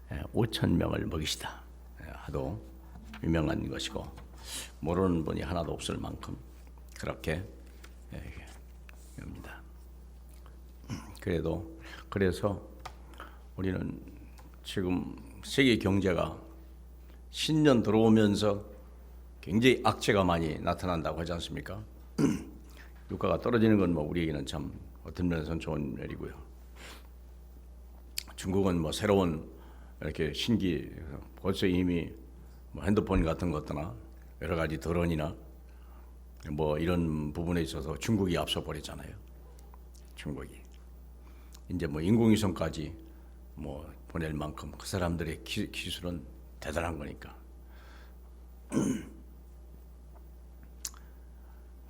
5천 명을 먹이시다 하도 유명한 것이고 모르는 분이 하나도 없을 만큼 그렇게 합니다. 그래서 우리는 지금 세계 경제가 신년 들어오면서 굉장히 악재가 많이 나타난다고 하지 않습니까? 유가가 떨어지는 건 뭐 우리에게는 참 어떤 면에서는 좋은 일이고요. 중국은 뭐 새로운 이렇게 신기 벌써 이미 뭐 핸드폰 같은 것들나 여러 가지 드론이나 뭐 이런 부분에 있어서 중국이 앞서 버리잖아요. 중국이 이제 뭐 인공위성까지 뭐 보낼 만큼 그 사람들의 기술은 대단한 거니까.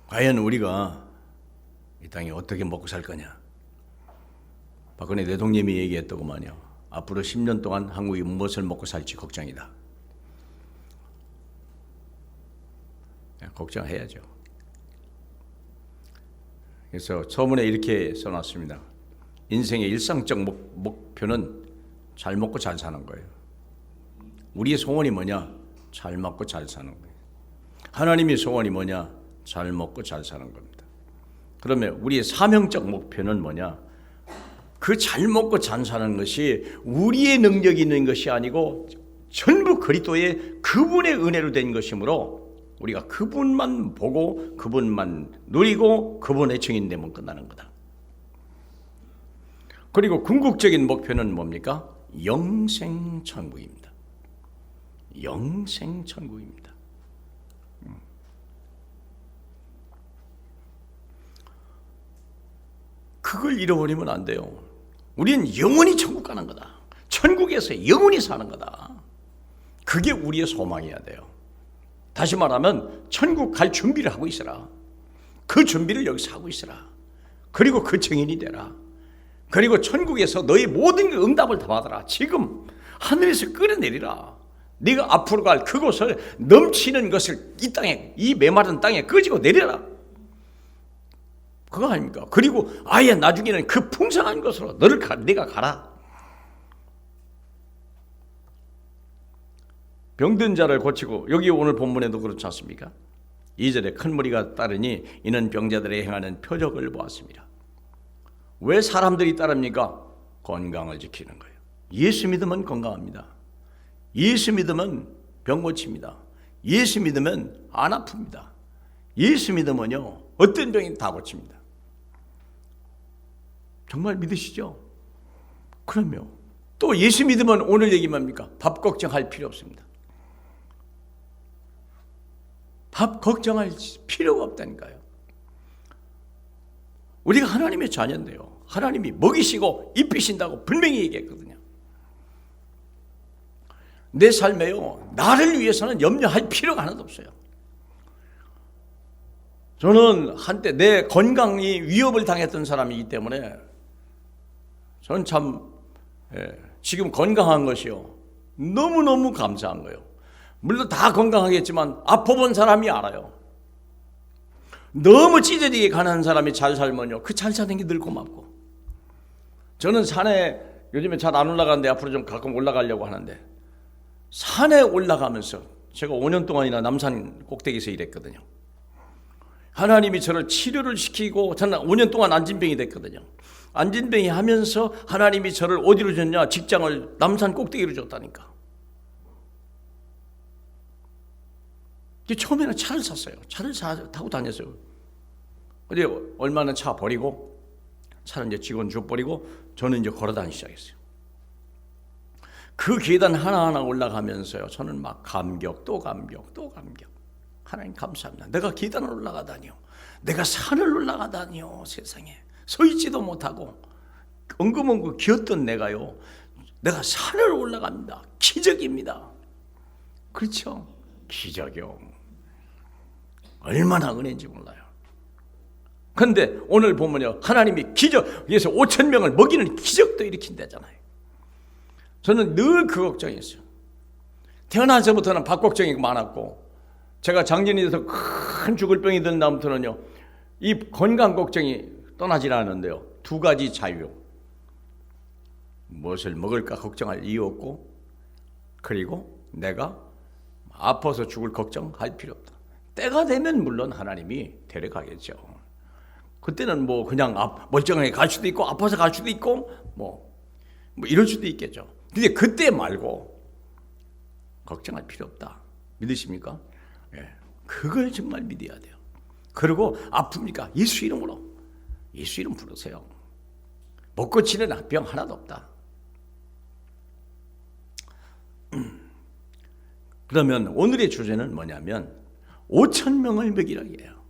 과연 우리가 이 땅에 어떻게 먹고 살 거냐? 박근혜 대통령이 얘기했더구만요. 앞으로 10년 동안 한국이 무엇을 먹고 살지 걱정이다. 걱정해야죠. 그래서 서문에 이렇게 써놨습니다. 인생의 일상적 목표는 잘 먹고 잘 사는 거예요. 우리의 소원이 뭐냐? 잘 먹고 잘 사는 거예요. 하나님의 소원이 뭐냐? 잘 먹고 잘 사는 겁니다. 그러면 우리의 사명적 목표는 뭐냐? 그 잘 먹고 잘 사는 것이 우리의 능력이 있는 것이 아니고 전부 그리스도의 그분의 은혜로 된 것이므로 우리가 그분만 보고 그분만 누리고 그분의 증인 되면 끝나는 거다. 그리고 궁극적인 목표는 뭡니까? 영생천국입니다. 영생천국입니다. 그걸 잃어버리면 안 돼요. 우리는 영원히 천국 가는 거다. 천국에서 영원히 사는 거다. 그게 우리의 소망이어야 돼요. 다시 말하면 천국 갈 준비를 하고 있어라. 그 준비를 여기서 하고 있어라. 그리고 그 증인이 되라. 그리고 천국에서 너의 모든 응답을 다 받아라. 지금 하늘에서 끌어내리라. 네가 앞으로 갈 그곳을 넘치는 것을 이 땅에, 이 메마른 땅에 끄지고 내려라. 그거 아닙니까? 그리고 아예 나중에는 그 풍성한 것으로 네가 가라. 병든 자를 고치고, 여기 오늘 본문에도 그렇지 않습니까? 2절에 큰 무리가 따르니 이는 병자들의 행하는 표적을 보았습니다. 왜 사람들이 따릅니까? 건강을 지키는 거예요. 예수 믿으면 건강합니다. 예수 믿으면 병 고칩니다. 예수 믿으면 안 아픕니다. 예수 믿으면요 어떤 병이 다 고칩니다. 정말 믿으시죠? 그럼요. 또 예수 믿으면 오늘 얘기 뭡니까? 밥 걱정할 필요 없습니다. 밥 걱정할 필요가 없다니까요. 우리가 하나님의 자녀인데요, 하나님이 먹이시고 입히신다고 분명히 얘기했거든요. 내 삶에요, 나를 위해서는 염려할 필요가 하나도 없어요. 저는 한때 내 건강이 위협을 당했던 사람이기 때문에 저는 참 지금 건강한 것이요 너무너무 감사한 거예요. 물론 다 건강하겠지만 아파본 사람이 알아요. 너무 찢어지게 가는 사람이 잘 살면요 그 잘 사는 게 늘 고맙고. 저는 산에 요즘에 잘 안 올라가는데 앞으로 좀 가끔 올라가려고 하는데, 산에 올라가면서 제가 5년 동안이나 남산 꼭대기에서 일했거든요. 하나님이 저를 치료를 시키고 저는 5년 동안 안진병이 됐거든요. 안진병이 하면서 하나님이 저를 어디로 줬냐? 직장을 남산 꼭대기로 줬다니까. 처음에는 차를 샀어요. 차를 타고 다녔어요. 근데 얼마나 차 버리고 차는 이제 직원 줘버리고 저는 이제 걸어 다니기 시작했어요. 그 계단 하나하나 올라가면서요 저는 막 감격 또 감격 또 감격. 하나님 감사합니다. 내가 계단을 올라가다니요, 내가 산을 올라가다니요, 세상에 서 있지도 못하고 엉금엉금 기었던 내가요 내가 산을 올라갑니다. 기적입니다. 그렇죠? 기적이요. 얼마나 은혜인지 몰라요. 그런데 오늘 보면요 하나님이 기적에서 5천 명을 먹이는 기적도 일으킨다잖아요. 저는 늘 그 걱정이었어요. 태어나서부터는 밥 걱정이 많았고, 제가 장년이 돼서 큰 죽을 병이 든 다음부터는요 이 건강 걱정이 떠나질 않는데요, 두 가지 자유. 무엇을 먹을까 걱정할 이유 없고, 그리고 내가 아파서 죽을 걱정할 필요 없다. 때가 되면 물론 하나님이 데려가겠죠. 그때는 뭐 그냥 멀쩡하게 갈 수도 있고 아파서 갈 수도 있고 뭐 이럴 수도 있겠죠. 근데 그때 말고 걱정할 필요 없다. 믿으십니까? 예, 그걸 정말 믿어야 돼요. 그리고 아픕니까? 예수 이름으로. 예수 이름 부르세요. 못 고치는 병 하나도 없다. 그러면 오늘의 주제는 뭐냐면 5,000명을 먹이라예요.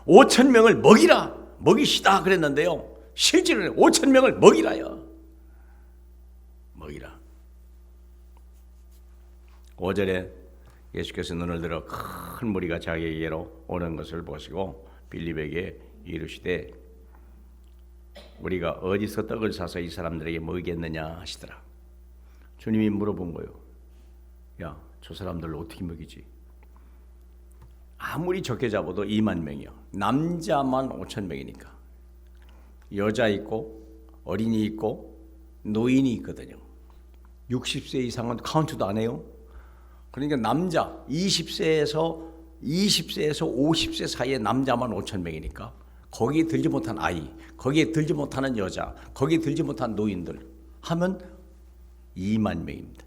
5,000명을 먹이라, 먹이시다 그랬는데요. 실제로는 5,000명을 먹이라요. 먹이라. 5절에 예수께서 눈을 들어 큰 무리가 자기에게로 오는 것을 보시고 빌립에게 이르시되 우리가 어디서 떡을 사서 이 사람들에게 먹이겠느냐 하시더라. 주님이 물어본 거예요. 야, 저 사람들을 어떻게 먹이지? 아무리 적게 잡아도 2만 명이요. 남자만 5,000명이니까. 여자 있고 어린이 있고 노인이 있거든요. 60세 이상은 카운트도 안 해요. 그러니까 남자 20세에서 50세 사이의 남자만 5,000명이니까 거기에 들지 못한 아이, 거기에 들지 못하는 여자, 거기에 들지 못한 노인들 하면 2만 명입니다.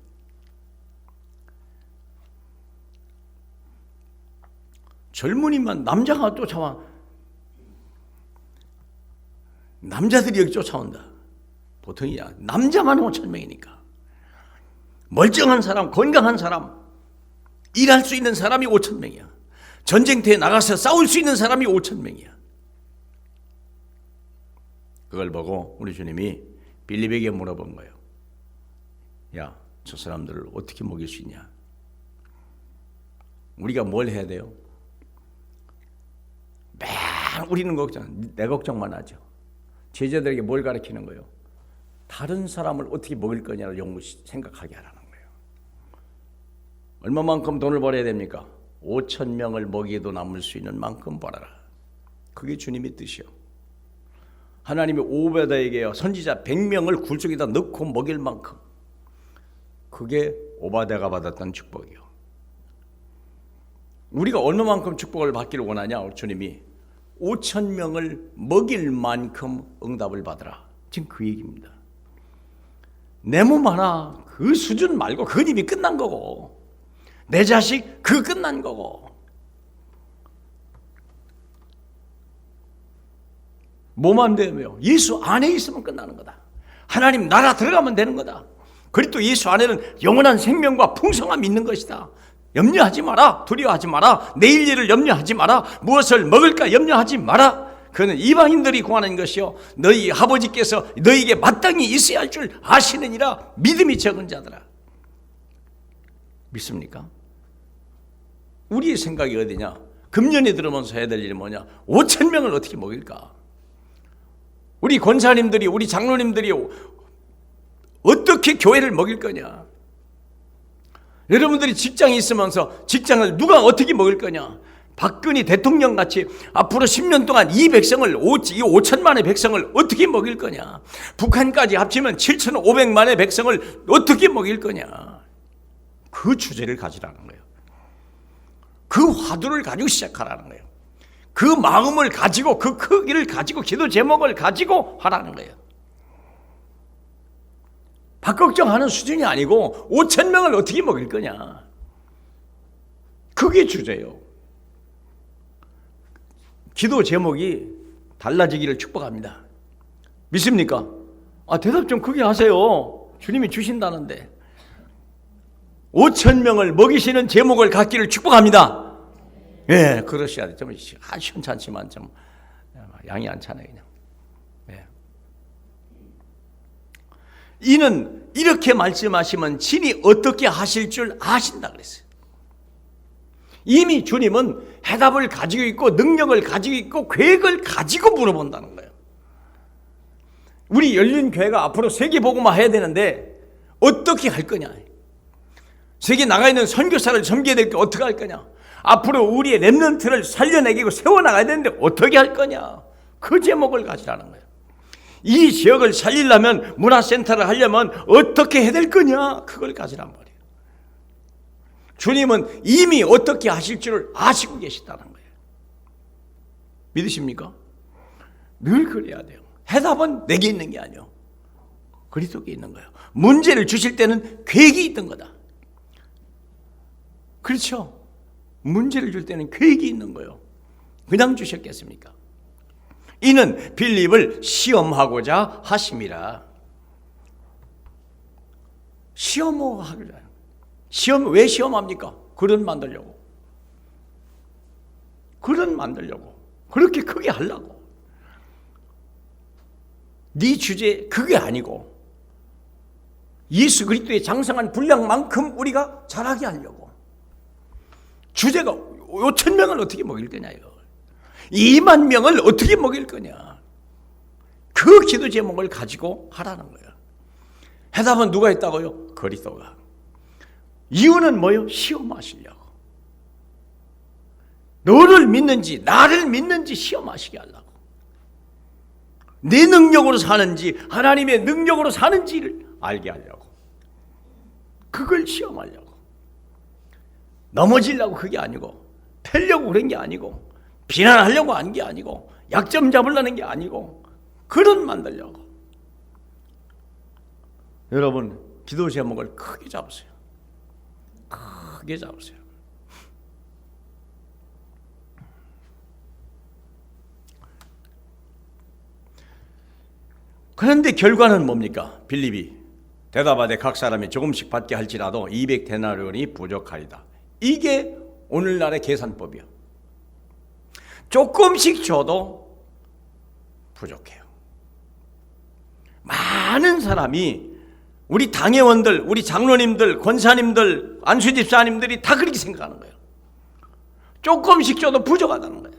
젊은이만 남자가 쫓아와. 남자들이 여기 쫓아온다. 보통이야. 남자만 5,000명이니까. 멀쩡한 사람, 건강한 사람, 일할 수 있는 사람이 5,000명이야. 전쟁터에 나가서 싸울 수 있는 사람이 5,000명이야. 그걸 보고 우리 주님이 빌립에게 물어본 거예요. 야, 저 사람들을 어떻게 먹일 수 있냐? 우리가 뭘 해야 돼요? 매일 우리는 내 걱정만 하죠. 제자들에게 뭘 가르치는 거예요? 다른 사람을 어떻게 먹일 거냐를 생각하게 하라는 거예요. 얼마만큼 돈을 벌어야 됩니까? 5,000명을 먹이도 남을 수 있는 만큼 벌어라. 그게 주님의 뜻이요. 하나님이 오바댜에게요, 선지자 100명을 굴속에다 넣고 먹일 만큼. 그게 오바댜가 받았던 축복이요. 우리가 얼마만큼 축복을 받기를 원하냐? 주님이 5,000명을 먹일 만큼 응답을 받으라. 지금 그 얘기입니다. 내 몸 하나 그 수준 말고 그건 이미 끝난 거고, 내 자식 그 끝난 거고, 뭐만 되며 예수 안에 있으면 끝나는 거다. 하나님 나라 들어가면 되는 거다. 그리고 또 예수 안에는 영원한 생명과 풍성함이 있는 것이다. 염려하지 마라. 두려워하지 마라. 내일 일을 염려하지 마라. 무엇을 먹을까 염려하지 마라. 그는 이방인들이 구하는 것이요, 너희 아버지께서 너희에게 마땅히 있어야 할 줄 아시느니라. 믿음이 적은 자들아. 믿습니까? 우리의 생각이 어디냐? 금년에 들어오면서 해야 될 일이 뭐냐? 5,000명을 어떻게 먹일까? 우리 권사님들이, 우리 장로님들이 어떻게 교회를 먹일 거냐? 여러분들이 직장에 있으면서 직장을 누가 어떻게 먹일 거냐? 박근혜 대통령 같이 앞으로 10년 동안 이 백성을, 이 5천만의 백성을 어떻게 먹일 거냐? 북한까지 합치면 7,500만의 백성을 어떻게 먹일 거냐? 그 주제를 가지라는 거예요. 그 화두를 가지고 시작하라는 거예요. 그 마음을 가지고, 그 크기를 가지고, 기도 제목을 가지고 하라는 거예요. 밥 걱정하는 수준이 아니고 5,000명을 어떻게 먹일 거냐? 그게 주제예요. 기도 제목이 달라지기를 축복합니다. 믿습니까? 대답 좀 크게 하세요. 주님이 주신다는데. 5,000명을 먹이시는 제목을 갖기를 축복합니다. 예, 그러셔야 돼. 좀 시원찮지만 좀 양이 안 차네 그냥. 예. 이는 이렇게 말씀하시면 친히 어떻게 하실 줄 아신다 그랬어요. 이미 주님은 해답을 가지고 있고 능력을 가지고 있고 계획을 가지고 물어본다는 거예요. 우리 열린교회가 앞으로 세계복음화 해야 되는데 어떻게 할 거냐? 세계 나가 있는 선교사를 섬겨야 될 게 어떻게 할 거냐? 앞으로 우리의 렘넌트를 살려내고 세워나가야 되는데 어떻게 할 거냐? 그 제목을 가지라는 거예요. 이 지역을 살리려면, 문화센터를 하려면 어떻게 해야 될 거냐? 그걸 가지란 말이에요. 주님은 이미 어떻게 하실 줄을 아시고 계시다는 거예요. 믿으십니까? 늘 그래야 돼요. 해답은 내게 있는 게 아니에요. 그리스도께 있는 거예요. 문제를 주실 때는 계획이 있던 거다. 그렇죠? 문제를 줄 때는 계획이 있는 거예요. 그냥 주셨겠습니까? 이는 빌립을 시험하고자 하심이라. 시험하고자. 왜 시험합니까? 그런 만들려고. 그런 만들려고. 그렇게 크게 하려고. 네 주제 그게 아니고 예수 그리스도의 장성한 분량만큼 우리가 잘하게 하려고. 주제가 5천 명을 어떻게 먹일 거냐 이거. 2만 명을 어떻게 먹일 거냐. 그 기도 제목을 가지고 하라는 거예요. 해답은 누가 했다고요? 그리스도가. 이유는 뭐예요? 시험하시려고. 너를 믿는지 나를 믿는지 시험하시게 하려고. 내 능력으로 사는지 하나님의 능력으로 사는지를 알게 하려고. 그걸 시험하려고. 넘어지려고 그게 아니고, 펴려고 그런 게 아니고, 비난하려고 하는 게 아니고, 약점 잡으려는 게 아니고, 그런 만들려고. 여러분, 기도 제목을 크게 잡으세요. 크게 잡으세요. 그런데 결과는 뭡니까? 빌립이 대답하되 각 사람이 조금씩 받게 할지라도 200데나리온이 부족하리다. 이게 오늘날의 계산법이요. 조금씩 줘도 부족해요. 많은 사람이 우리 당회원들, 우리 장로님들, 권사님들, 안수집사님들이 다 그렇게 생각하는 거예요. 조금씩 줘도 부족하다는 거예요.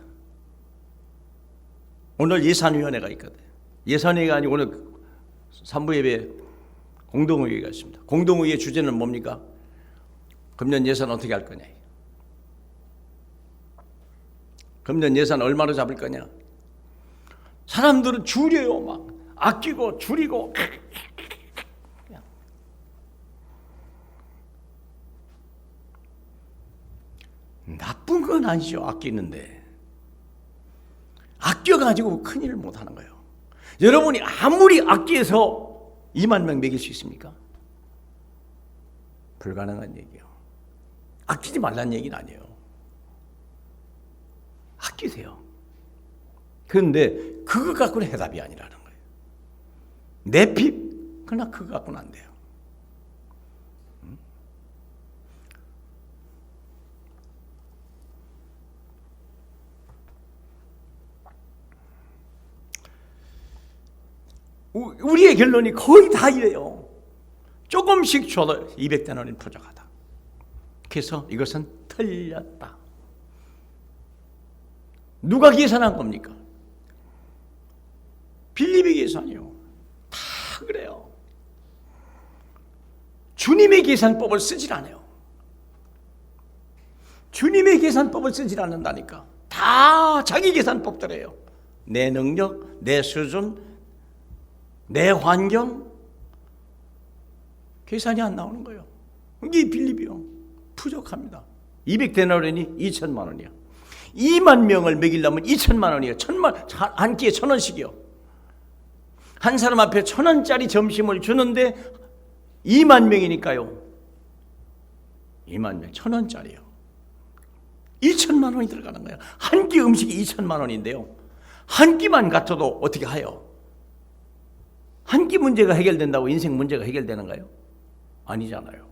오늘 예산위원회가 있거든. 예산회가 아니고 오늘 3부 예배 공동의회가 있습니다. 공동의회 주제는 뭡니까? 금년 예산 어떻게 할 거냐. 금년 예산 얼마로 잡을 거냐. 사람들은 줄여요. 막 아끼고 줄이고. 나쁜 건 아니죠. 아끼는데. 아껴가지고 큰일을 못하는 거예요. 여러분이 아무리 아끼어서 2만 명 먹일 수 있습니까? 불가능한 얘기예요. 아끼지 말라는 얘기는 아니에요. 아끼세요. 그런데 그거 갖고는 해답이 아니라는 거예요. 내 핍, 그러나 그거 갖고는 안 돼요. 우리의 결론이 거의 다 이래요. 조금씩 줘도 200데나리온 부족하다. 그래서 이것은 틀렸다. 누가 계산한 겁니까? 빌립이 계산이요. 다 그래요. 주님의 계산법을 쓰질 않아요. 주님의 계산법을 쓰질 않는다니까. 다 자기 계산법대로예요. 내 능력, 내 수준, 내 환경, 계산이 안 나오는 거예요. 이게 빌립이요. 부족합니다. 200데나리온이 2천만 원이야. 2만 명을 먹이려면 2천만 원이에요. 한 끼에 1,000원씩이요. 한 사람 앞에 1,000원짜리 점심을 주는데 2만 명이니까요. 2만 명, 1,000원짜리요. 2천만 원이 들어가는 거예요. 한 끼 음식이 2천만 원인데요. 한 끼만 갖춰도 어떻게 해요? 한 끼 문제가 해결된다고 인생 문제가 해결되는가요? 아니잖아요.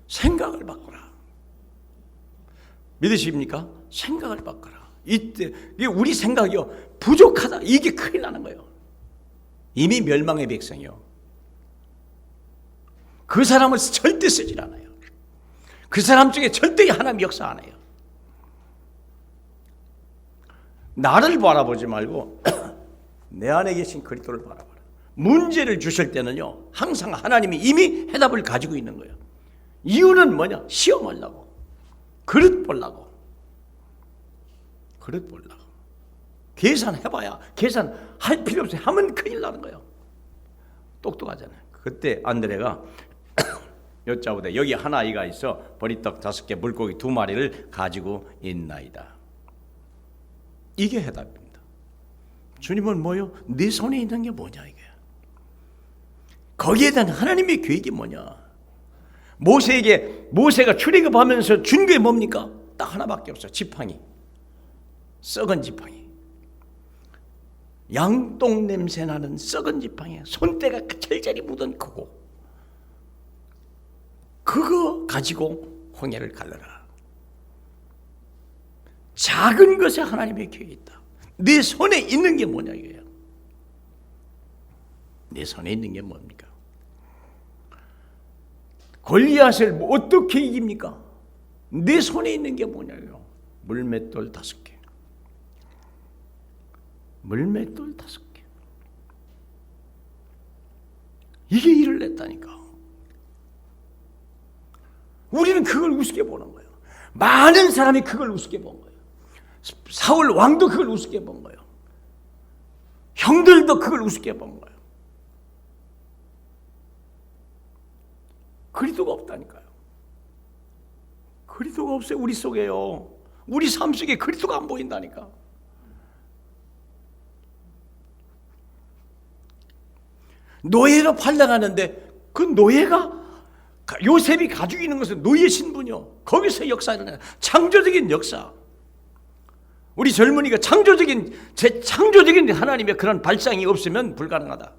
생각을 바꿔라. 믿으십니까? 생각을 바꿔라. 이때 우리 생각이요 부족하다. 이게 큰일 나는 거예요. 이미 멸망의 백성이요. 그 사람을 절대 쓰질 않아요. 그 사람 중에 절대 하나님 역사 안 해요. 나를 바라보지 말고 내 안에 계신 그리스도를 바라봐라. 문제를 주실 때는요 항상 하나님이 이미 해답을 가지고 있는 거예요. 이유는 뭐냐? 시험하려고. 그릇 보려고. 그릇 보려고. 계산해봐야 계산할 필요 없어요. 하면 큰일 나는 거예요. 똑똑하잖아요. 그때 안드레가 여짜오되 여기 한 아이가 있어 보리떡 5개 물고기 2마리를 가지고 있나이다. 이게 해답입니다. 주님은 뭐요? 네 손에 있는 게 뭐냐 이게. 거기에 대한 하나님의 계획이 뭐냐. 모세가 출애굽하면서 준 게 뭡니까? 딱 하나밖에 없어. 지팡이. 썩은 지팡이. 양똥 냄새 나는 썩은 지팡이. 손때가 철저히 묻은 그거. 그거 가지고 홍해를 갈라라. 작은 것에 하나님의 계획이 있다. 네 손에 있는 게 뭐냐 이거예요. 네 손에 있는 게 뭡니까? 골리앗을 어떻게 이깁니까? 네 손에 있는 게 뭐냐요? 물맷돌 5개. 물맷돌 5개. 이게 일을 냈다니까. 우리는 그걸 우습게 보는 거예요. 많은 사람이 그걸 우습게 본 거예요. 사울 왕도 그걸 우습게 본 거예요. 형들도 그걸 우습게 본 거예요. 그리스도가 없다니까요. 그리스도가 없어요. 우리 속에요. 우리 삶 속에 그리스도가 안 보인다니까. 노예로 팔려가는데 그 노예가 요셉이 가지고 있는 것은 노예 신분이요. 거기서 역사를 해요. 창조적인 역사. 우리 젊은이가 창조적인 하나님의 그런 발상이 없으면 불가능하다.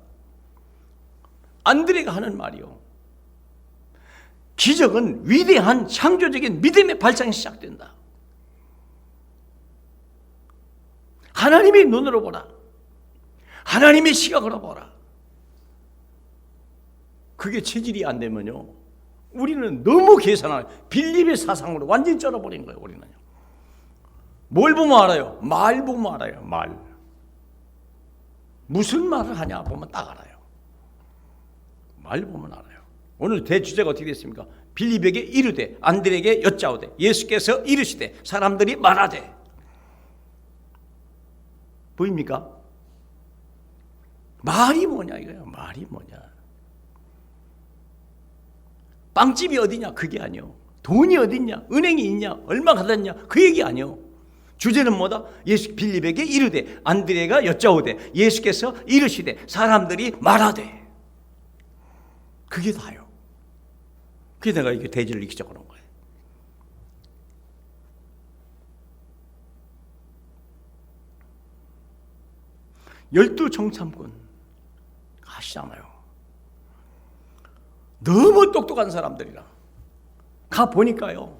안드레가 하는 말이요. 기적은 위대한 창조적인 믿음의 발상이 시작된다. 하나님의 눈으로 보라. 하나님의 시각으로 보라. 그게 체질이 안 되면요. 우리는 너무 계산하는 빌립의 사상으로 완전히 쩔어버린 거예요. 우리는요. 뭘 보면 알아요? 말 보면 알아요. 말. 무슨 말을 하냐 보면 딱 알아요. 말 보면 알아요. 오늘 대주제가 어떻게 됐습니까? 빌립에게 이르되 안드레에게 여짜오되 예수께서 이르시되 사람들이 말하되. 보입니까? 말이 뭐냐 이거예요. 말이 뭐냐. 빵집이 어디냐? 그게 아니요. 돈이 어딨냐? 은행이 있냐? 얼마 받았냐? 그 얘기 아니요. 주제는 뭐다? 빌립에게 이르되 안드레가 여짜오되 예수께서 이르시되 사람들이 말하되. 그게 다요. 그게 내가 이게 대지를 익히자 그런 거예요. 열두 정탐꾼 가시잖아요. 너무 똑똑한 사람들이라 가 보니까요.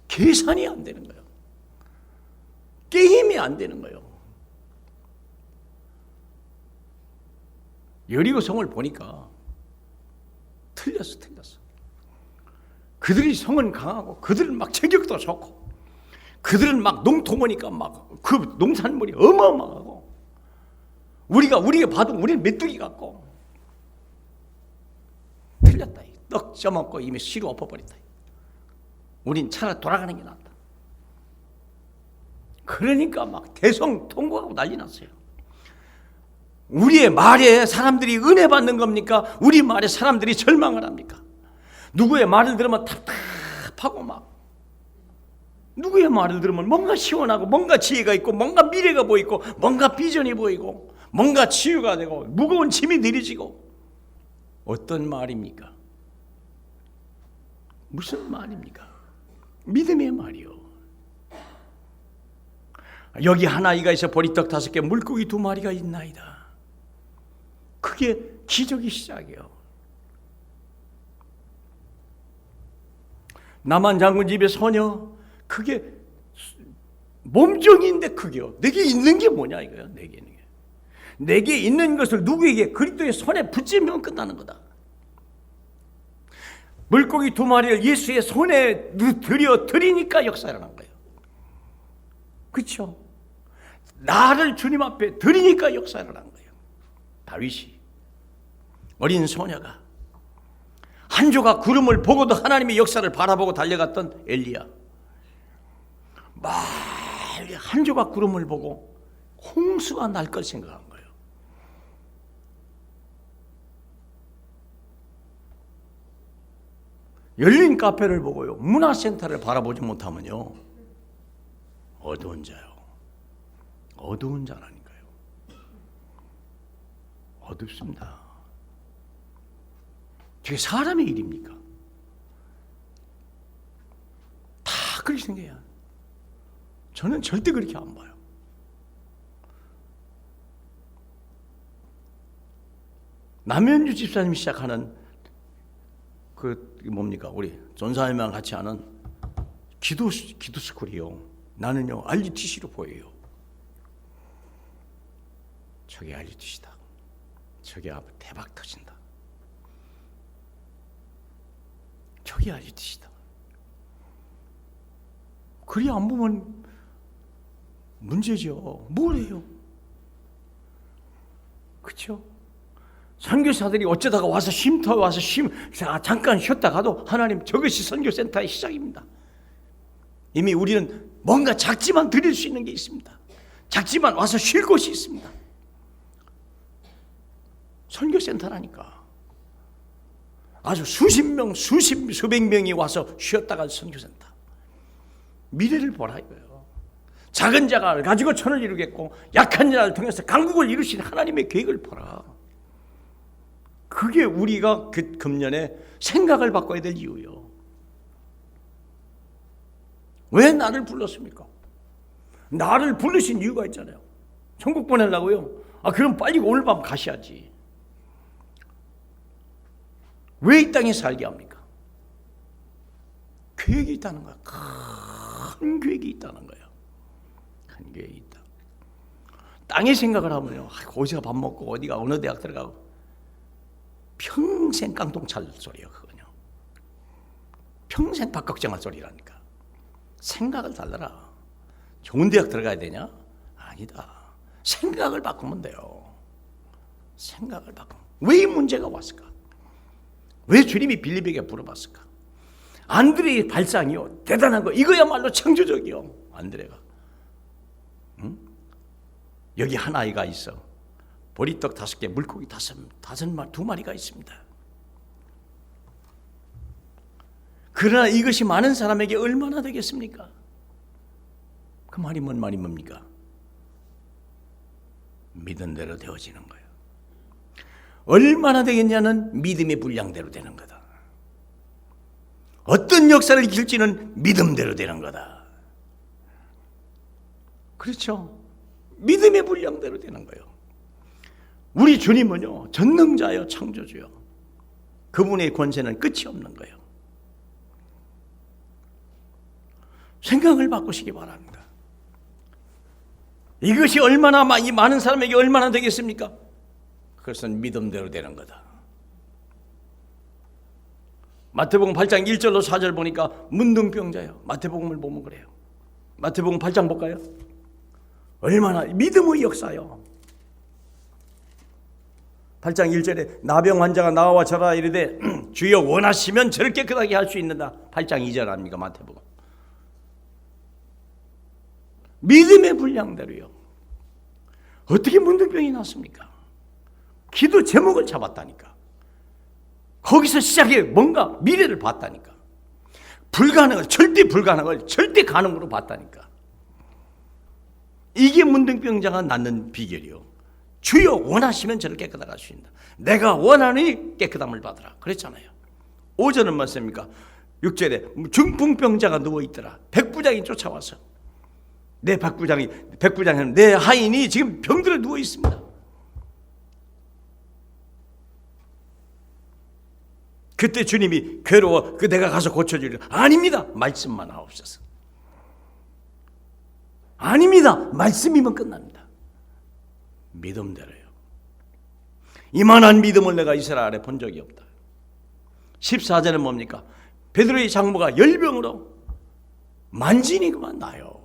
계산이 안 되는 거예요. 게임이 안 되는 거예요. 여리고 성을 보니까 틀렸어. 그들이 성은 강하고 그들은 막 체격도 좋고 그들은 막 농토모니까 막 그 농산물이 어마어마하고 우리가 봐도 우리는 메뚜기 같고 틀렸다. 떡 쪄먹고 이미 씨로 엎어버린다. 우린 차라리 돌아가는 게 낫다. 그러니까 막 대성통곡하고 난리 났어요. 우리의 말에 사람들이 은혜 받는 겁니까? 우리 말에 사람들이 절망을 합니까? 누구의 말을 들으면 답답하고 막 누구의 말을 들으면 뭔가 시원하고 뭔가 지혜가 있고 뭔가 미래가 보이고 뭔가 비전이 보이고 뭔가 치유가 되고 무거운 짐이 느려지고. 어떤 말입니까? 무슨 말입니까? 믿음의 말이요. 여기 한 아이가 있어 보리떡 5개 물고기 2마리가 있나이다. 그게 기적의 시작이에요. 나만 장군 집의 소녀, 그게 몸종인데 그게요. 내게 있는 게 뭐냐 이거예요. 내게 있는 게. 내게 있는 것을 누구에게 그리스도의 손에 붙이면 끝나는 거다. 물고기 2마리를 예수의 손에 드리니까 역사를 한 거예요. 그렇죠? 나를 주님 앞에 드리니까 역사를 한 거예요. 다윗이 어린 소녀가 한 조각 구름을 보고도 하나님의 역사를 바라보고 달려갔던 엘리야, 멀리 한 조각 구름을 보고 홍수가 날 걸 생각한 거예요. 열린 카페를 보고요, 문화센터를 바라보지 못하면요, 어두운 자요. 어두운 자라니까요. 어둡습니다. 그게 사람의 일입니까? 다 그렇게 생겨야. 저는 절대 그렇게 안 봐요. 남현주 집사님이 시작하는 그 뭡니까, 우리 전사님이랑 같이 하는 기도 스쿨이요, 나는요 RUTC로 보여요. 저게 RUTC다. 저게 대박 터진다. 저게 RUTC다. 그리 안 보면 문제죠. 뭘 해요? 그렇죠? 선교사들이 어쩌다가 와서 쉼터 와서 잠깐 쉬었다가도 하나님, 저것이 선교센터의 시작입니다. 이미 우리는 뭔가 작지만 드릴 수 있는 게 있습니다. 작지만 와서 쉴 곳이 있습니다. 선교센터라니까. 아주 수십 명, 수백 명이 와서 쉬었다가 선교센터. 미래를 보라 이거예요. 작은 자가 가지고 천을 이루겠고 약한 자를 통해서 강국을 이루신 하나님의 계획을 보라. 그게 우리가 그 금년에 생각을 바꿔야 될 이유요. 왜 나를 불렀습니까? 나를 부르신 이유가 있잖아요. 천국 보내려고요? 그럼 빨리 오늘 밤 가셔야지. 왜 이 땅에 살게 합니까? 계획이 있다는 거야. 큰 계획이 있다는 거예요. 큰 계획이 있다. 땅의 생각을 하면요, 어디서 밥 먹고 어디가 어느 대학 들어가고 평생 깡통 찰 소리예요. 그거는요. 평생 밥 걱정할 소리라니까. 생각을 달라라. 좋은 대학 들어가야 되냐? 아니다. 생각을 바꾸면 돼요. 생각을 바꾸면. 왜 이 문제가 왔을까? 왜 주님이 빌립에게 물어봤을까? 안드레의 발상이요, 대단한 거. 이거야말로 창조적이요. 안드레가. 응? 여기 한 아이가 있어. 보리떡 5개, 물고기 2마리가 있습니다. 그러나 이것이 많은 사람에게 얼마나 되겠습니까? 그 말이 뭔 말이 뭡니까? 믿은 대로 되어지는 거예요. 얼마나 되겠냐는 믿음의 분량대로 되는 거다. 어떤 역사를 일으킬지는 믿음대로 되는 거다. 그렇죠? 믿음의 분량대로 되는 거예요. 우리 주님은요, 전능자요, 창조주요. 그분의 권세는 끝이 없는 거예요. 생각을 바꾸시기 바랍니다. 이것이 얼마나 많은 사람에게 얼마나 되겠습니까? 그것은 믿음대로 되는 거다. 마태복음 8장 1절로 4절 보니까 문둥병자요. 마태복음을 보면 그래요. 마태복음 8장 볼까요? 얼마나 믿음의 역사요. 8장 1절에 나병 환자가 나와 저라 이르되 주여 원하시면 저를 깨끗하게 할 수 있는다. 8장 2절 아닙니까? 마태복음. 믿음의 분량대로요. 어떻게 문둥병이 났습니까? 기도 제목을 잡았다니까. 거기서 시작해 뭔가 미래를 봤다니까. 불가능을, 절대 불가능을 절대 가능으로 봤다니까. 이게 문둥병자가 낫는 비결이요. 주여 원하시면 저를 깨끗하게 할 수 있다. 내가 원하니 깨끗함을 받으라. 그랬잖아요. 5절은 맞습니까? 6절에 중풍병자가 누워있더라. 백부장이 쫓아와서 내 백부장은 내 하인이 지금 병들어 누워 있습니다. 그때 주님이 괴로워 내가 가서 고쳐주리라. 아닙니다. 말씀만 하옵소서. 아닙니다. 말씀이면 끝납니다. 믿음대로요. 이만한 믿음을 내가 이스라엘에 본 적이 없다. 14절은 뭡니까? 베드로의 장모가 열병으로 만진이 그만 나요.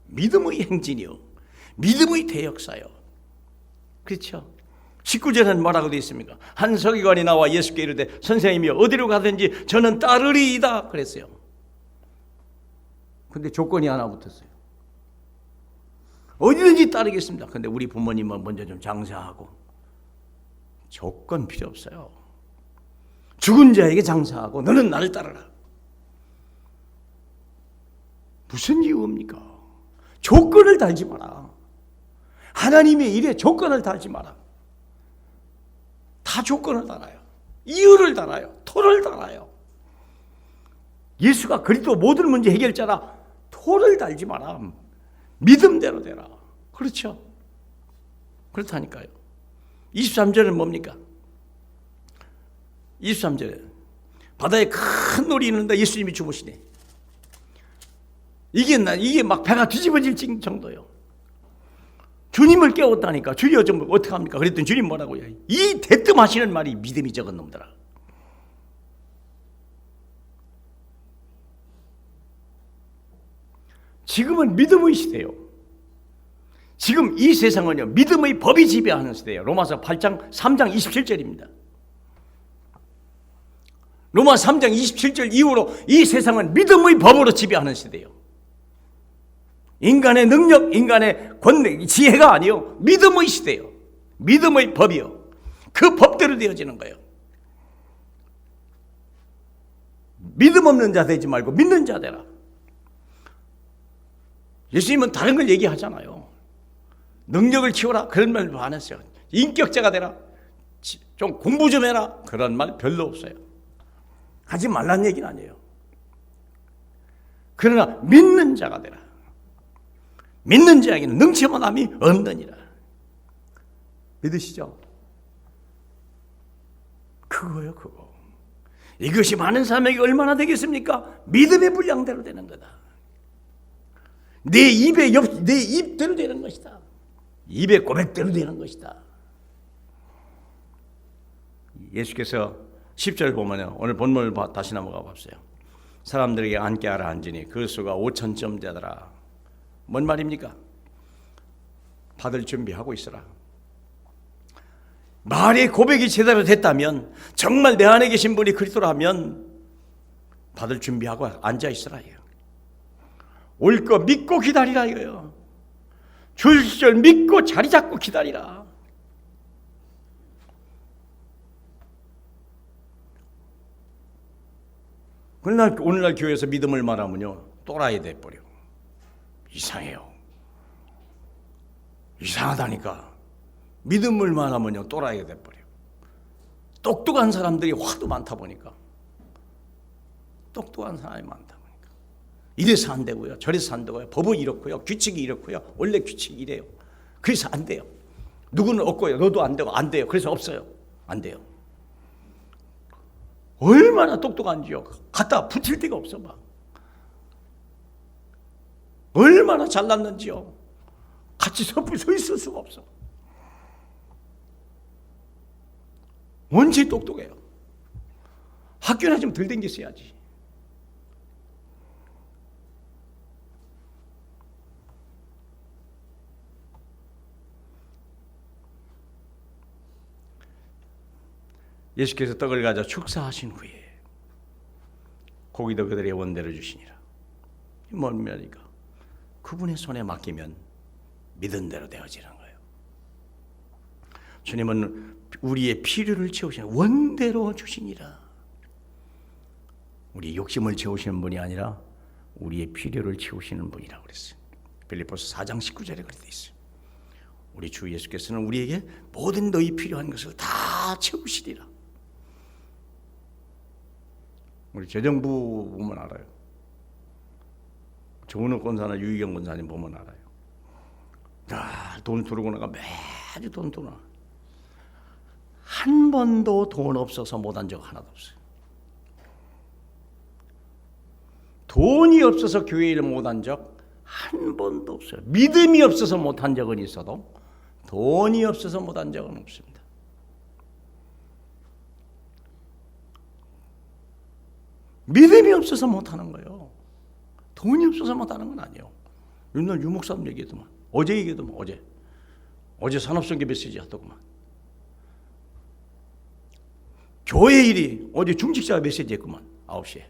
믿음의 행진이요. 믿음의 대역사요. 그렇죠? 19절에는 뭐라고 되어 있습니까? 한 서기관이 나와 예수께 이르되 선생님이 어디로 가든지 저는 따르리이다 그랬어요. 근데 조건이 하나 붙었어요. 어디든지 따르겠습니다. 근데 우리 부모님은 먼저 좀 장사하고. 조건 필요 없어요. 죽은 자에게 장사하고 너는 나를 따르라. 무슨 이유입니까? 조건을 달지 마라. 하나님의 일에 조건을 달지 마라. 다 조건을 달아요. 이유를 달아요. 토를 달아요. 예수가 그리스도 모든 문제 해결자라. 토를 달지 마라. 믿음대로 되라. 그렇죠? 그렇다니까요. 23절은 뭡니까? 23절에 바다에 큰 놀이 있는데 예수님이 주무시네. 이게 막 배가 뒤집어질 정도요. 주님을 깨웠다니까. 주여 좀 어떡합니까? 그랬더니 주님 뭐라고요? 이 대뜸 하시는 말이 믿음이 적은 놈들아. 지금은 믿음의 시대요. 지금 이 세상은요, 믿음의 법이 지배하는 시대예요. 로마서 8장 3장 27절입니다. 로마 3장 27절 이후로 이 세상은 믿음의 법으로 지배하는 시대예요. 인간의 능력, 인간의 권능, 지혜가 아니요, 믿음의 시대예요. 믿음의 법이요. 그 법대로 되어지는 거예요. 믿음 없는 자 되지 말고 믿는 자 되라. 예수님은 다른 걸 얘기하잖아요. 능력을 키워라, 그런 말 안 했어요. 인격자가 되라, 좀 공부 좀 해라, 그런 말 별로 없어요. 하지 말라는 얘기는 아니에요. 그러나 믿는 자가 되라. 믿는 자에게는 능치만함이 없느니라. 믿으시죠? 그거요, 그거. 이것이 많은 사람에게 얼마나 되겠습니까? 믿음의 분량대로 되는 거다. 내 입대로 되는 것이다. 입의 고백대로 되는 것이다. 예수께서 10절 보면요, 오늘 본문을 다시 넘어가 봅시다. 사람들에게 앉게 하라 앉으니 그 수가 5,000점 되더라. 뭔 말입니까? 받을 준비하고 있어라. 말의 고백이 제대로 됐다면, 정말 내 안에 계신 분이 그리스도라면 받을 준비하고 앉아 있으라. 올 거 믿고 기다리라 이거예요. 줄 시절 믿고 자리 잡고 기다리라. 그러나 오늘날 교회에서 믿음을 말하면요, 또라이 돼버려. 이상해요. 이상하다니까. 믿음을 말하면요, 또라이가 돼버려. 똑똑한 사람들이 화도 많다 보니까. 똑똑한 사람이 많다 보니까. 이래서 안 되고요, 저래서 안 되고요, 법은 이렇고요, 규칙이 이렇고요, 원래 규칙이 이래요. 그래서 안 돼요. 누구는 없고요, 너도 안 되고, 안 돼요. 그래서 없어요. 안 돼요. 얼마나 똑똑한지요. 갖다 붙일 데가 없어 막. 얼마나 잘났는지요. 같이 서 있을 수가 없어. 원체 똑똑해요. 학교나 좀 덜 댕겼어야지. 예수께서 떡을 가져 축사하신 후에 고기도 그들의 원대로 주시니라. 뭔 말이까? 그분의 손에 맡기면 믿은 대로 되어지는 거예요. 주님은 우리의 필요를 채우시는 원대로 주시니라. 우리 욕심을 채우시는 분이 아니라 우리의 필요를 채우시는 분이라고 그랬어요. 빌립보서 4장 19절에 그렇게 돼 있어요. 우리 주 예수께서는 우리에게 모든 너희 필요한 것을 다 채우시리라. 우리 재정부 보면 알아요. 조은호 권사나 유희경 권사님 보면 알아요. 돈 들어오고 나가 매주 돈 들어와. 한 번도 돈 없어서 못한 적 하나도 없어요. 돈이 없어서 교회 일 못한 적 한 번도 없어요. 믿음이 없어서 못한 적은 있어도 돈이 없어서 못한 적은 없습니다. 믿음이 없어서 못하는 거예요. 돈이 없어서 못하는 건 아니에요. 옛날 유목사님 얘기했더만, 어제 얘기했더만, 어제 산업성교 메시지 하더구만. 교회 일이 어제 중직자 메시지 했구만, 9시에.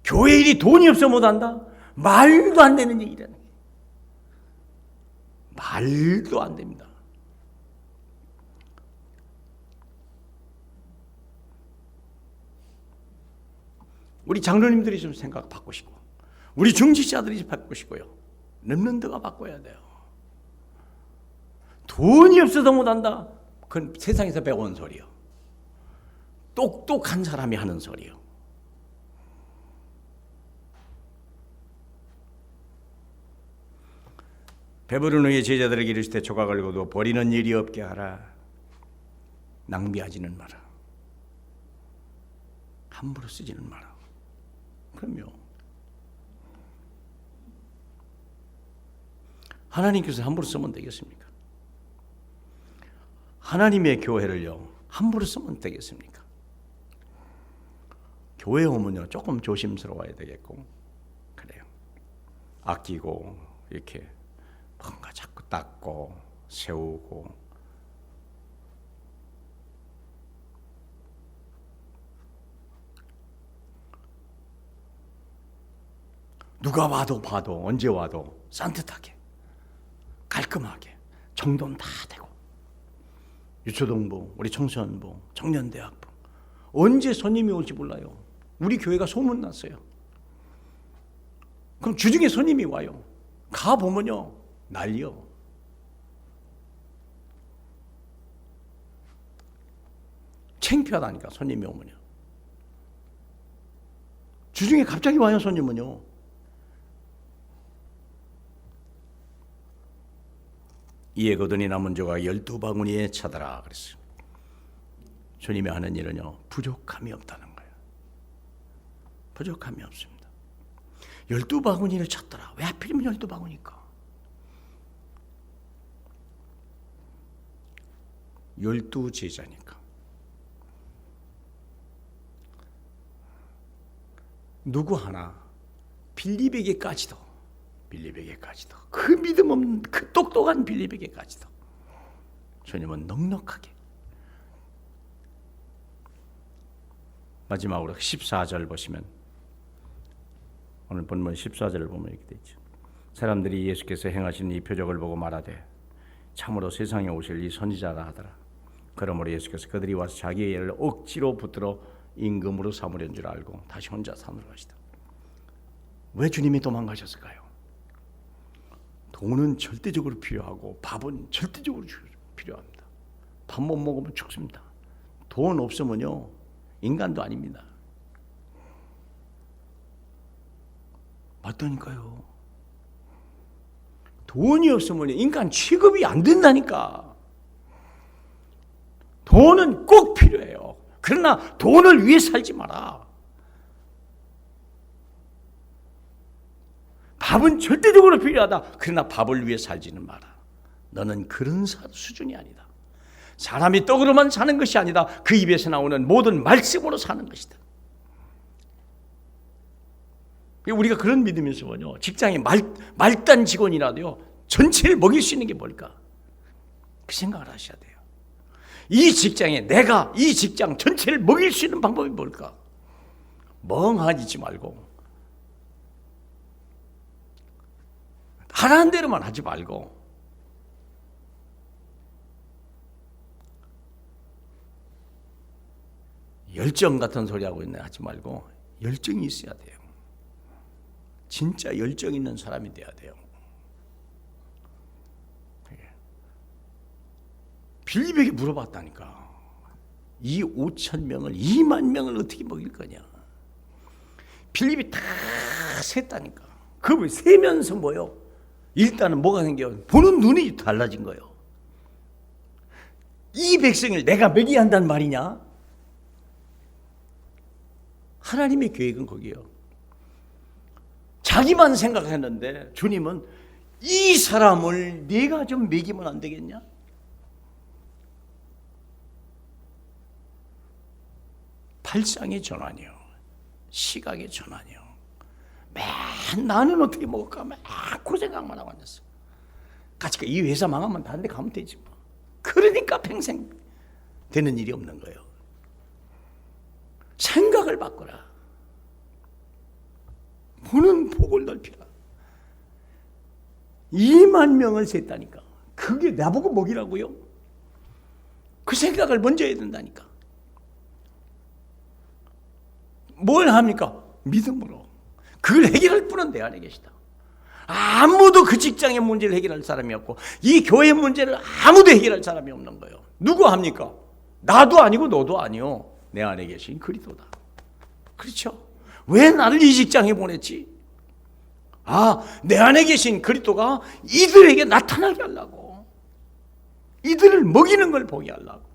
교회 일이 돈이 없어 못한다? 말도 안 되는 얘기라는 거예요. 말도 안 됩니다. 우리 장로님들이 좀 생각 바꾸시고 우리 중직자들이 바꾸시고요. 렘넌트가 바꿔야 돼요. 돈이 없어서 못한다. 그건 세상에서 배운 소리요. 똑똑한 사람이 하는 소리요. 배부른 후에 제자들에게 이르시되 조각을 거두어 버리는 일이 없게 하라. 낭비하지는 마라. 함부로 쓰지는 마라. 그럼요. 하나님께서 함부로 쓰면 되겠습니까? 하나님의 교회를요 함부로 쓰면 되겠습니까? 교회 오면요 조금 조심스러워야 되겠고 그래요. 아끼고 이렇게 뭔가 자꾸 닦고 세우고 누가 봐도 언제 와도 산뜻하게 깔끔하게 정돈 다 되고 유초동부, 우리 청소년부, 청년대학부 언제 손님이 올지 몰라요. 우리 교회가 소문났어요. 그럼 주중에 손님이 와요. 가보면요 난리요. 창피하다니까 손님이 오면요. 주중에 갑자기 와요 손님은요. 이에 거둔이 남은 조각 12바구니에 차더라 그랬어요. 주님이 하는 일은요 부족함이 없다는 거예요. 부족함이 없습니다. 12바구니를 찾더라. 왜 하필이면 12바구니일까? 12제자니까. 누구 하나 빌립에게까지도 그 믿음 없는 그 똑똑한 빌립에게까지도 주님은 넉넉하게. 마지막으로 14절 보시면 오늘 본문 14절을 보면 이렇게 되죠. 사람들이 예수께서 행하신 이 표적을 보고 말하되 참으로 세상에 오실 이 선지자라 하더라. 그러므로 예수께서 그들이 와서 자기의 예를 억지로 붙들어 임금으로 삼으려는 줄 알고 다시 혼자 산으로 가시다. 왜 주님이 도망가셨을까요? 돈은 절대적으로 필요하고 밥은 절대적으로 필요합니다. 밥 못 먹으면 죽습니다. 돈 없으면요 인간도 아닙니다. 맞다니까요. 돈이 없으면 인간 취급이 안 된다니까. 돈은 꼭 필요해요. 그러나 돈을 위해 살지 마라. 밥은 절대적으로 필요하다. 그러나 밥을 위해 살지는 마라. 너는 그런 수준이 아니다. 사람이 떡으로만 사는 것이 아니다. 그 입에서 나오는 모든 말씀으로 사는 것이다. 우리가 그런 믿음이 있으면요 직장에 말단 직원이라도요 전체를 먹일 수 있는 게 뭘까? 그 생각을 하셔야 돼요. 이 직장에 내가 이 직장 전체를 먹일 수 있는 방법이 뭘까? 멍하니 있지 말고 하라는 대로만 하지 말고 열정 같은 소리 하고 있네 하지 말고 열정이 있어야 돼요. 진짜 열정 있는 사람이 돼야 돼요. 빌립에게 물어봤다니까. 이 5,000명을 2만 명을 어떻게 먹일 거냐. 빌립이 다 셌다니까. 그걸 세면서 뭐요? 일단은 뭐가 생겨? 보는 눈이 달라진 거예요. 이 백성을 내가 먹여야 한다는 말이냐? 하나님의 계획은 거기요. 자기만 생각했는데 주님은 이 사람을 네가 좀 먹이면 안 되겠냐? 발상의 전환이요. 시각의 전환이요. 맨 나는 어떻게 먹을까? 맨 그 생각만 하고 앉았어. 같이 이 회사 망하면 다른 데 가면 되지 뭐. 그러니까 평생 되는 일이 없는 거예요. 생각을 바꿔라. 보는 폭을 넓히라. 2만 명을 셌다니까. 그게 나보고 먹이라고요? 그 생각을 먼저 해야 된다니까. 뭘 합니까? 믿음으로. 그걸 해결할 분은 내 안에 계시다. 아무도 그 직장의 문제를 해결할 사람이 없고 이 교회 문제를 아무도 해결할 사람이 없는 거예요. 누구 합니까? 나도 아니고 너도 아니요. 내 안에 계신 그리스도다. 그렇죠? 왜 나를 이 직장에 보냈지? 내 안에 계신 그리스도가 이들에게 나타나게 하려고, 이들을 먹이는 걸 보게 하려고.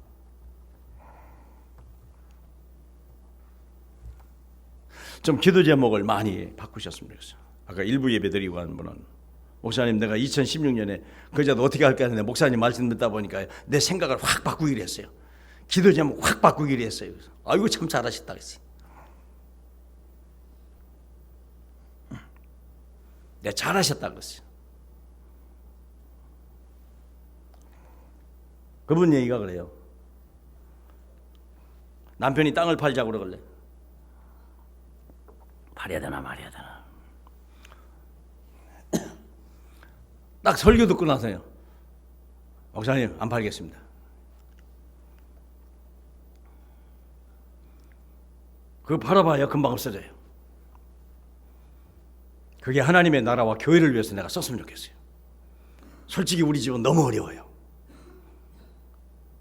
좀 기도 제목을 많이 바꾸셨으면 좋겠어요. 아까 일부 예배 드리고 한 분은, 목사님 내가 2016년에 그자도 어떻게 할까 했는데 목사님 말씀 듣다 보니까 내 생각을 확 바꾸기로 했어요. 기도 제목 확 바꾸기로 했어요. 아이고 참 잘하셨다 그랬어요. 내가 잘하셨다 그랬어요. 그분 얘기가 그래요. 남편이 땅을 팔자고 그러길래 팔아야 되나 말아야 되나. 딱 설교 듣고 나서요. 목사님 안 팔겠습니다. 그거 팔아봐야 금방 없어져요. 그게 하나님의 나라와 교회를 위해서 내가 썼으면 좋겠어요. 솔직히 우리 집은 너무 어려워요.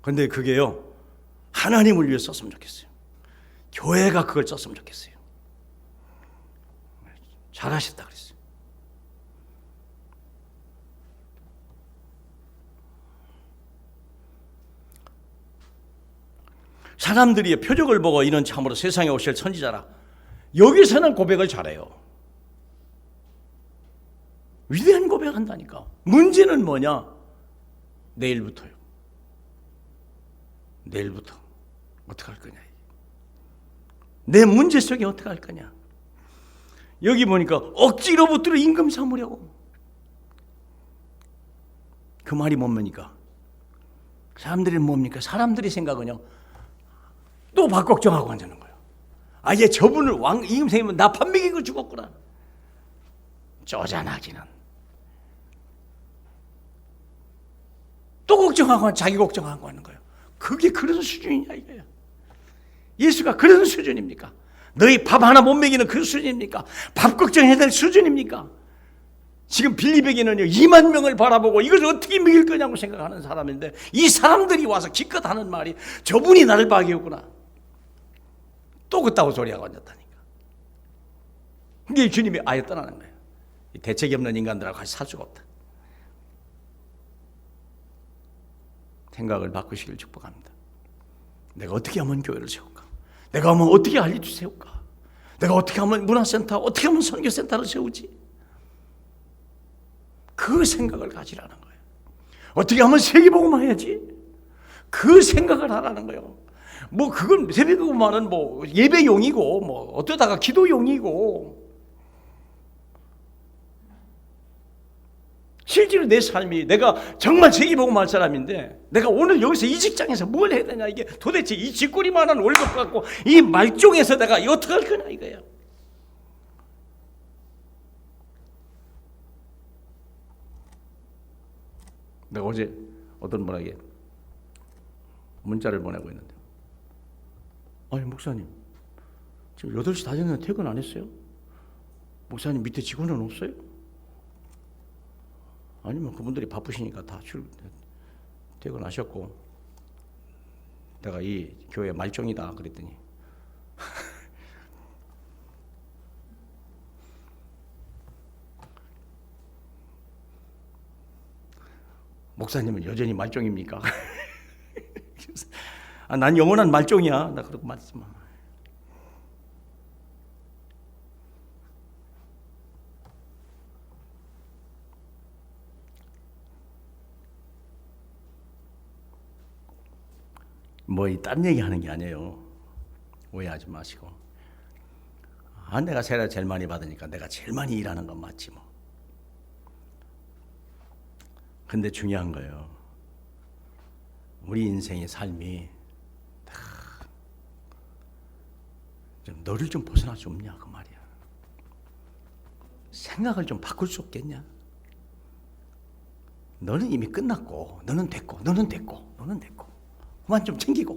근데 그게요, 하나님을 위해 썼으면 좋겠어요. 교회가 그걸 썼으면 좋겠어요. 잘하셨다 그랬어요. 사람들이 표적을 보고 이런 참으로 세상에 오실 선지자라, 여기서는 고백을 잘해요. 위대한 고백한다니까. 문제는 뭐냐? 내일부터요. 내일부터 어떻게 할 거냐? 내 문제 속에 어떻게 할 거냐? 여기 보니까 억지로 붙들어 임금 삼으려고. 그 말이 뭡니까? 사람들이 뭡니까? 사람들이 생각은요, 또 밥 걱정하고 앉는 거예요. 얘 저분을 임금 생기면 나 밥 먹이고 죽었구나. 쪼잔하기는. 또 걱정하고 자기 걱정하고 하는 거예요. 그게 그런 수준이냐 이거예요. 예수가 그런 수준입니까? 너희 밥 하나 못 먹이는 그 수준입니까? 밥 걱정해야 될 수준입니까? 지금 빌립에게는요 2만 명을 바라보고 이걸 어떻게 먹일 거냐고 생각하는 사람인데, 이 사람들이 와서 기껏 하는 말이 저분이 나를 박이었구나. 또 그따구 소리하고 앉았다니까. 그게 주님이 아예 떠나는 거예요. 대책이 없는 인간들하고 같이 살 수가 없다. 생각을 바꾸시길 축복합니다. 내가 어떻게 하면 교회를 세울까? 내가 하면 어떻게 할일을 세울까? 내가 어떻게 하면 문화센터, 어떻게 하면 선교센터를 세우지? 그 생각을 가지라는 거예요. 어떻게 하면 세계복음화 해야지? 그 생각을 하라는 거예요. 그건 세계복음화는 예배용이고 어쩌다가 기도용이고, 실제로 내 삶이, 내가 정말 세계복음화 할 사람인데 내가 오늘 여기서 이 직장에서 뭘 해야 되냐, 이게 도대체 이 쥐꼬리만한 월급 갖고 이 말종에서 내가 어떻게 할 거냐 이거예요. 내가 어제 어떤 분에게 문자를 보내고 있는데, 목사님 지금 8시 다 됐는데 퇴근 안 했어요? 목사님 밑에 직원은 없어요? 아니면 그분들이 바쁘시니까 다 퇴근하셨고 내가 이 교회 말종이다 그랬더니 목사님은 여전히 말종입니까? 난 영원한 말종이야. 나 그렇게 말씀. 딴 얘기 하는 게 아니에요. 오해하지 마시고. 내가 세례 제일 많이 받으니까 내가 제일 많이 일하는 건 맞지 뭐. 근데 중요한 거예요. 우리 인생의 삶이 좀 너를 좀 벗어날 수 없냐 그 말이야. 생각을 좀 바꿀 수 없겠냐? 너는 이미 끝났고, 너는 됐고, 너는 됐고, 너는 됐고, 그만 좀 챙기고,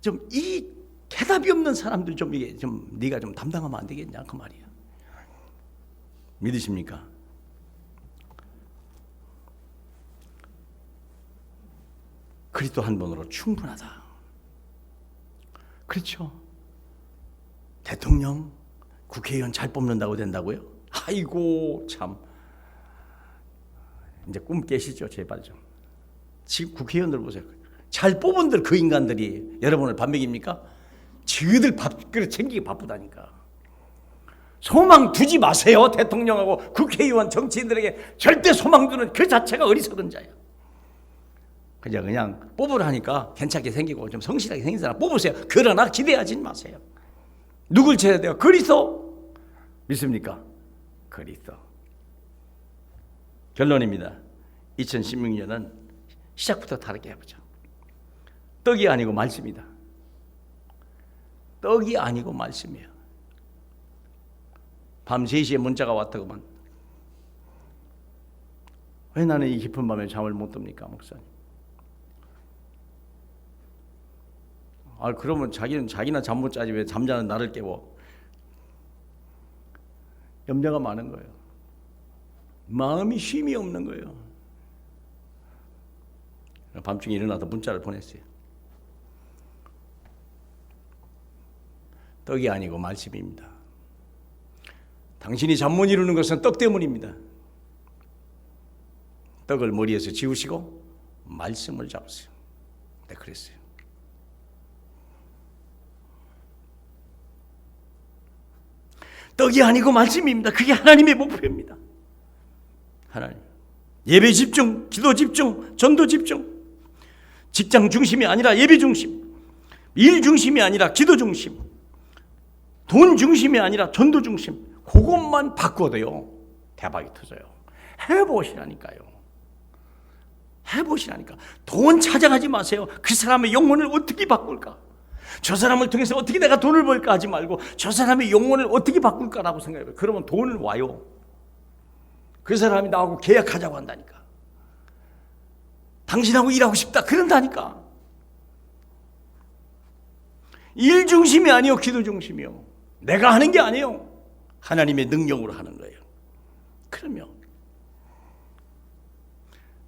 좀 이 대답이 없는 사람들 좀 이게 좀 네가 좀 담당하면 안 되겠냐 그 말이야. 믿으십니까? 그리스도 한 분으로 충분하다. 그렇죠. 대통령, 국회의원 잘 뽑는다고 된다고요? 아이고 참. 이제 꿈 깨시죠 제발 좀. 지금 국회의원들 보세요. 잘 뽑은들 그 인간들이 여러분을 밥 먹입니까? 지들 밥그릇 챙기기 바쁘다니까. 소망 두지 마세요. 대통령하고 국회의원 정치인들에게 절대 소망 두는 그 자체가 어리석은 자예요. 그냥 뽑으라니까 괜찮게 생기고 좀 성실하게 생긴 사람 뽑으세요. 그러나 기대하지 마세요. 누굴 쳐야 돼요? 그리스도. 믿습니까? 그리스도. 결론입니다. 2016년은 시작부터 다르게 해보죠. 떡이 아니고 말씀이다. 떡이 아니고 말씀이에요. 밤 3시에 문자가 왔다고만. 왜 나는 이 깊은 밤에 잠을 못 듭니까, 목사님? 그러면 자기나 잠 못 자지 왜 잠자는 나를 깨워? 염려가 많은 거예요. 마음이 쉼이 없는 거예요. 밤중에 일어나서 문자를 보냈어요. 떡이 아니고 말씀입니다. 당신이 잠 못 이루는 것은 떡 때문입니다. 떡을 머리에서 지우시고 말씀을 잡으세요. 네, 그랬어요. 떡이 아니고 말씀입니다. 그게 하나님의 목표입니다. 하나님. 예배 집중, 기도 집중, 전도 집중. 직장 중심이 아니라 예배 중심. 일 중심이 아니라 기도 중심. 돈 중심이 아니라 전도 중심. 그것만 바꿔도요 대박이 터져요. 해보시라니까요. 해보시라니까. 돈 찾아가지 마세요. 그 사람의 영혼을 어떻게 바꿀까? 저 사람을 통해서 어떻게 내가 돈을 벌까 하지 말고 저 사람의 영혼을 어떻게 바꿀까라고 생각해요. 그러면 돈을 와요. 그 사람이 나하고 계약하자고 한다니까. 당신하고 일하고 싶다 그런다니까. 일 중심이 아니요 기도 중심이요. 내가 하는 게 아니에요. 하나님의 능력으로 하는 거예요. 그러면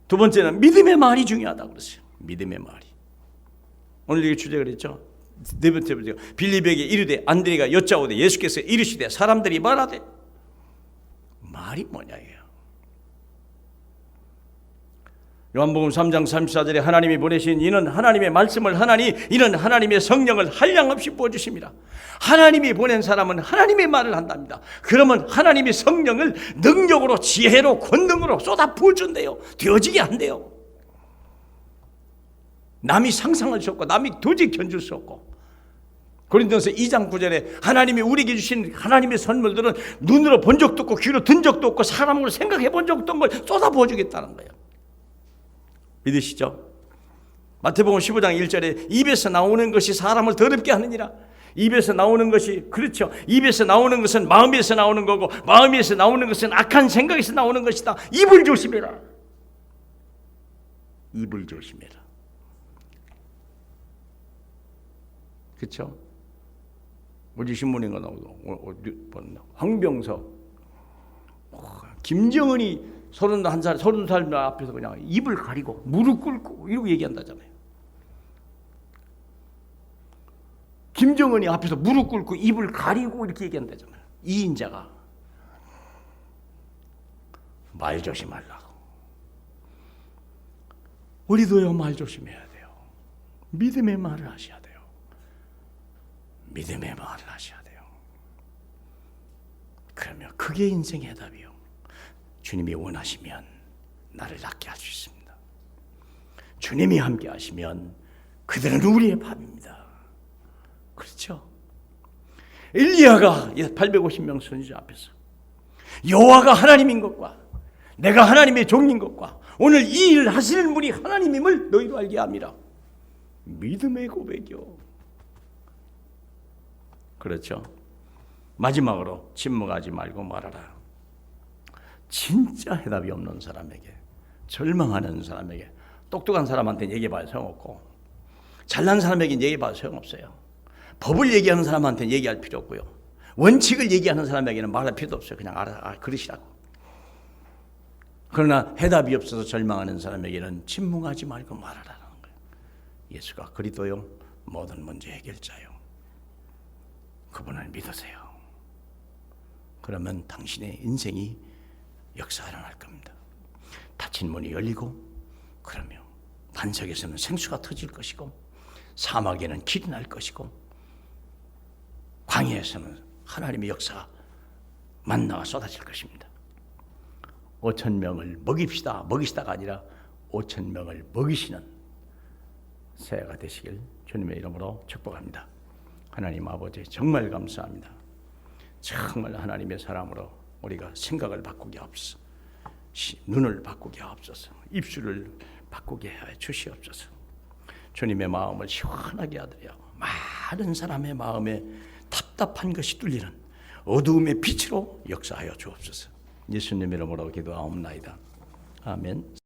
두 번째는 믿음의 말이 중요하다고 그랬어요. 믿음의 말이. 오늘 이게 주제가 그랬죠. 네 번째 빌립에게 이르되 안드레가 여짜오되 예수께서 이르시되 사람들이 말하되. 말이 뭐냐예요. 요한복음 3장 34절에 하나님이 보내신 이는 하나님의 말씀을 하나니 이는 하나님의 성령을 한량없이 부어주십니다. 하나님이 보낸 사람은 하나님의 말을 한답니다. 그러면 하나님의 성령을 능력으로 지혜로 권능으로 쏟아 부어준대요. 되어지게 한대요. 남이 상상할 수 없고 남이 도저히 견줄 수 없고. 고린도서 2장 9절에 하나님이 우리에게 주신 하나님의 선물들은 눈으로 본 적도 없고 귀로 든 적도 없고 사람으로 생각해 본 적도 없는 걸 쏟아 부어주겠다는 거예요. 믿으시죠? 마태복음 15장 1절에 입에서 나오는 것이 사람을 더럽게 하느니라. 입에서 나오는 것이 그렇죠. 입에서 나오는 것은 마음에서 나오는 거고 마음에서 나오는 것은 악한 생각에서 나오는 것이다. 입을 조심해라. 입을 조심해라. 그렇죠? 어제 신문인가 나오고 황병석 김정은이 30살 앞에서 그냥 입을 가리고 무릎 꿇고 이러고 얘기한다잖아요. 김정은이 앞에서 무릎 꿇고 입을 가리고 이렇게 얘기한다잖아요. 이 인자가 말 조심하려고. 우리도요 말 조심해야 돼요. 믿음의 말을 하셔야 돼요. 믿음의 말을 하셔야 돼요. 그러면 그게 인생의 해답이요. 주님이 원하시면 나를 낫게 할 수 있습니다. 주님이 함께 하시면 그들은 우리의 밥입니다. 그렇죠? 엘리야가 850명 선지자 앞에서 여호와가 하나님인 것과 내가 하나님의 종인 것과 오늘 이 일을 하시는 분이 하나님임을 너희도 알게 함이라. 믿음의 고백이요. 그렇죠? 마지막으로 침묵하지 말고 말하라. 진짜 해답이 없는 사람에게, 절망하는 사람에게, 똑똑한 사람한테는 얘기해봐야 소용없고 잘난 사람에게는 얘기해봐야 소용없어요. 법을 얘기하는 사람한테는 얘기할 필요 없고요. 원칙을 얘기하는 사람에게는 말할 필요도 없어요. 그냥 알아 그러시라고. 그러나 해답이 없어서 절망하는 사람에게는 침묵하지 말고 말하라는 거예요. 예수가 그리스도요 모든 문제 해결자요. 그분을 믿으세요. 그러면 당신의 인생이 역사가 일어날 겁니다. 닫힌 문이 열리고 그러면 반석에서는 생수가 터질 것이고 사막에는 길이 날 것이고 광야에서는 하나님의 역사가 만나가 쏟아질 것입니다. 5,000명을 먹이시다가 아니라 5,000명을 먹이시는 새해가 되시길 주님의 이름으로 축복합니다. 하나님 아버지 정말 감사합니다. 정말 하나님의 사람으로 우리가 생각을 바꾸게 하옵소서. 눈을 바꾸게 하옵소서. 입술을 바꾸게 해 주시옵소서. 주님의 마음을 시원하게 하더라. 많은 사람의 마음에 답답한 것이 뚫리는 어두움의 빛으로 역사하여 주옵소서. 예수님 이름으로 기도하옵나이다. 아멘.